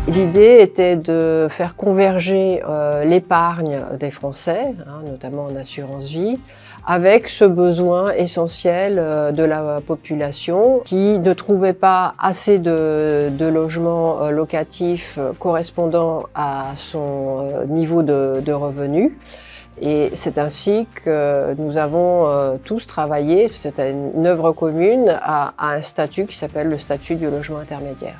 L'idée était de faire converger l'épargne des Français, notamment en assurance vie, avec ce besoin essentiel de la population qui ne trouvait pas assez de logements locatifs correspondant à son niveau de revenus. Et c'est ainsi que nous avons tous travaillé, c'était une œuvre commune, à un statut qui s'appelle le statut du logement intermédiaire.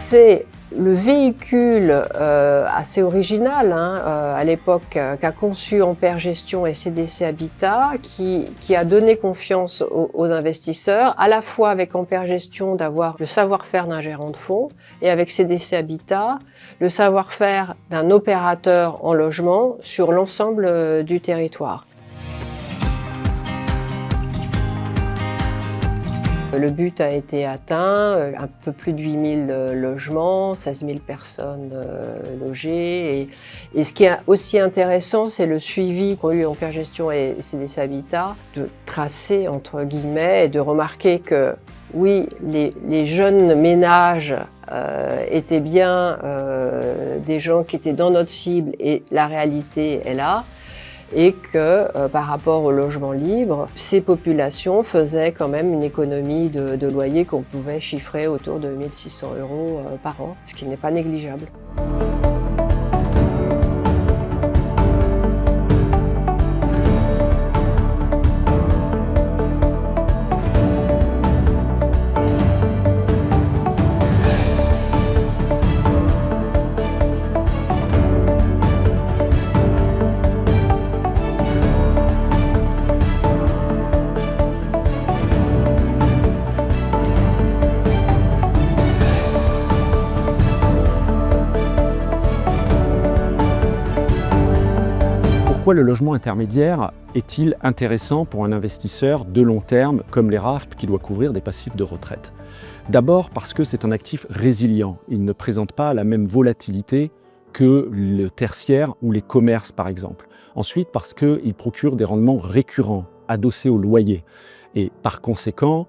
C'est le véhicule assez original à l'époque qu'a conçu Ampère Gestion et CDC Habitat qui a donné confiance aux investisseurs, à la fois avec Ampère Gestion d'avoir le savoir-faire d'un gérant de fonds et avec CDC Habitat le savoir-faire d'un opérateur en logement sur l'ensemble du territoire. Le but a été atteint, un peu plus de 8000 logements, 16 000 personnes logées. Et ce qui est aussi intéressant, c'est le suivi qu'ont eu Ampère Gestion et CDC Habitat, de tracer entre guillemets et de remarquer que oui, les jeunes ménages étaient bien des gens qui étaient dans notre cible et la réalité est là. Et que par rapport au logement libre, ces populations faisaient quand même une économie de loyer qu'on pouvait chiffrer autour de 1 600 € par an, ce qui n'est pas négligeable. Pourquoi le logement intermédiaire est-il intéressant pour un investisseur de long terme comme les RAFP qui doit couvrir des passifs de retraite? D'abord parce que c'est un actif résilient. Il ne présente pas la même volatilité que le tertiaire ou les commerces par exemple. Ensuite parce qu'il procure des rendements récurrents, adossés au loyer. Et par conséquent,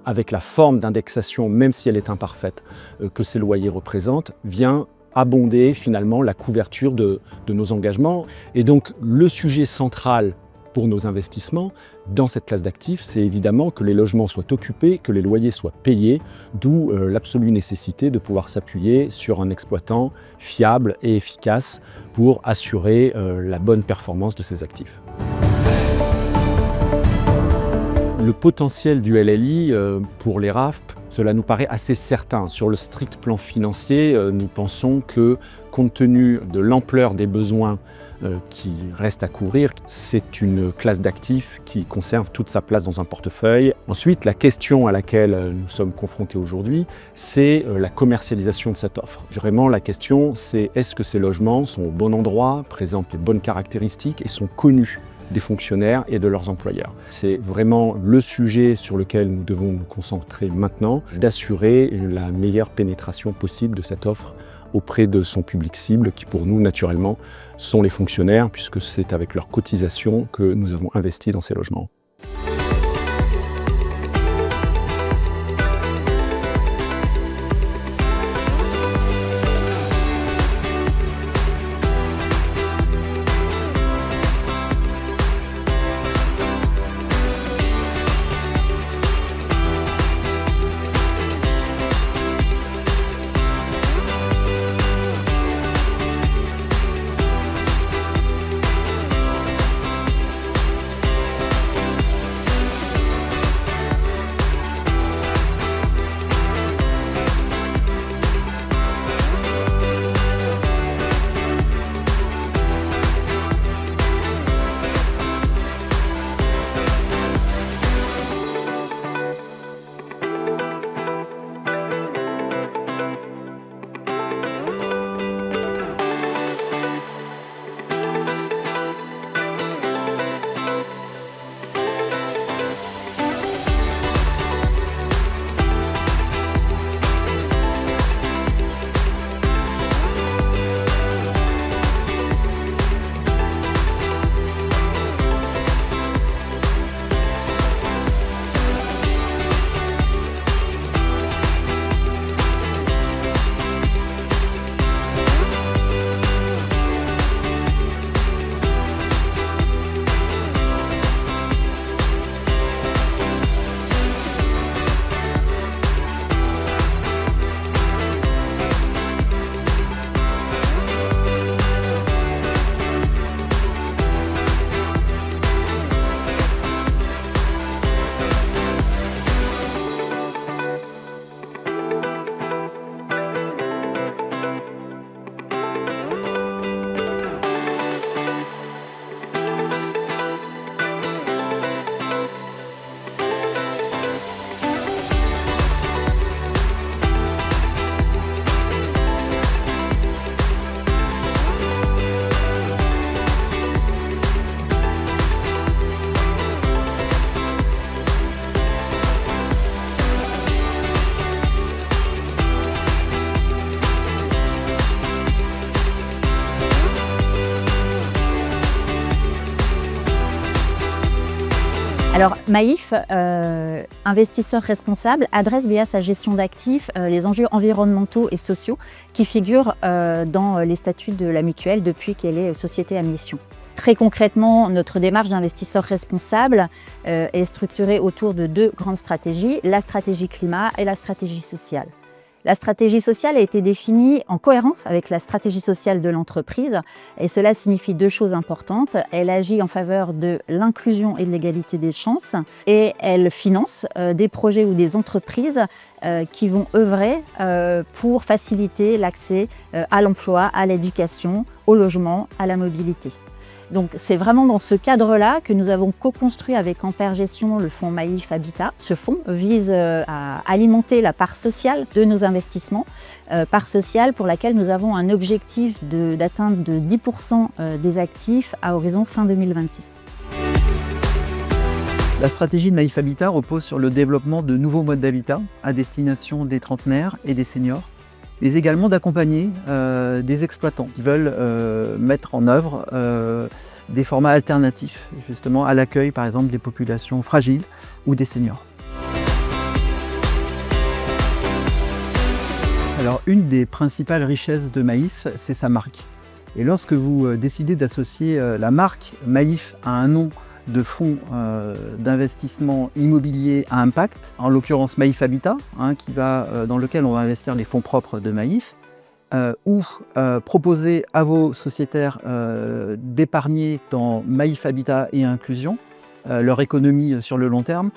avec la forme d'indexation, même si elle est imparfaite, que ces loyers représentent, vient abonder finalement la couverture de nos engagements. Et donc le sujet central pour nos investissements dans cette classe d'actifs, c'est évidemment que les logements soient occupés, que les loyers soient payés, d'où l'absolue nécessité de pouvoir s'appuyer sur un exploitant fiable et efficace pour assurer la bonne performance de ces actifs. Le potentiel du LLI pour les RAFP, cela nous paraît assez certain. Sur le strict plan financier, nous pensons que, compte tenu de l'ampleur des besoins qui restent à couvrir, c'est une classe d'actifs qui conserve toute sa place dans un portefeuille. Ensuite, la question à laquelle nous sommes confrontés aujourd'hui, c'est la commercialisation de cette offre. Vraiment, la question, c'est est-ce que ces logements sont au bon endroit, présentent les bonnes caractéristiques et sont connus des fonctionnaires et de leurs employeurs. C'est vraiment le sujet sur lequel nous devons nous concentrer maintenant, d'assurer la meilleure pénétration possible de cette offre auprès de son public cible, qui pour nous, naturellement, sont les fonctionnaires, puisque c'est avec leurs cotisations que nous avons investi dans ces logements. Alors Maïf, investisseur responsable, adresse via sa gestion d'actifs les enjeux environnementaux et sociaux qui figurent dans les statuts de la mutuelle depuis qu'elle est société à mission. Très concrètement, notre démarche d'investisseur responsable est structurée autour de 2 grandes stratégies, la stratégie climat et la stratégie sociale. La stratégie sociale a été définie en cohérence avec la stratégie sociale de l'entreprise et cela signifie 2 choses importantes. Elle agit en faveur de l'inclusion et de l'égalité des chances et elle finance des projets ou des entreprises qui vont œuvrer pour faciliter l'accès à l'emploi, à l'éducation, au logement, à la mobilité. Donc c'est vraiment dans ce cadre-là que nous avons co-construit avec Ampère Gestion le fonds Maïf Habitat. Ce fonds vise à alimenter la part sociale de nos investissements, part sociale pour laquelle nous avons un objectif d'atteindre de 10% des actifs à horizon fin 2026. La stratégie de Maïf Habitat repose sur le développement de nouveaux modes d'habitat à destination des trentenaires et des seniors, mais également d'accompagner des exploitants qui veulent mettre en œuvre des formats alternatifs justement à l'accueil par exemple des populations fragiles ou des seniors. Alors une des principales richesses de Maïf, c'est sa marque. Et lorsque vous décidez d'associer la marque Maïf à un nom de fonds d'investissement immobilier à impact, en l'occurrence Maïf Habitat, dans lequel on va investir les fonds propres de Maïf, ou proposer à vos sociétaires d'épargner dans Maïf Habitat et Inclusion, leur économie sur le long terme,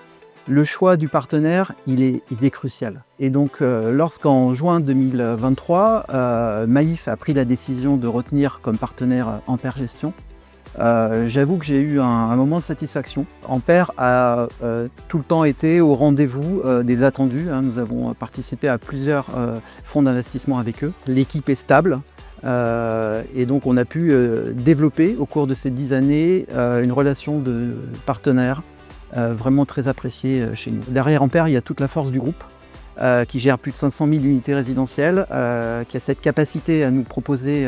le choix du partenaire, il est crucial. Et donc, lorsqu'en juin 2023, Maïf a pris la décision de retenir comme partenaire Ampère Gestion, j'avoue que j'ai eu un moment de satisfaction. Ampère a tout le temps été au rendez-vous des attendus. Nous avons participé à plusieurs fonds d'investissement avec eux. L'équipe est stable et donc on a pu développer au cours de ces 10 années une relation de partenaire vraiment très appréciée chez nous. Derrière Ampère, il y a toute la force du groupe qui gère plus de 500 000 unités résidentielles, qui a cette capacité à nous proposer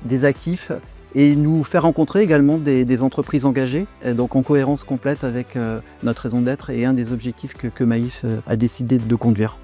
des actifs et nous faire rencontrer également des entreprises engagées, donc en cohérence complète avec notre raison d'être et un des objectifs que Maïf a décidé de conduire.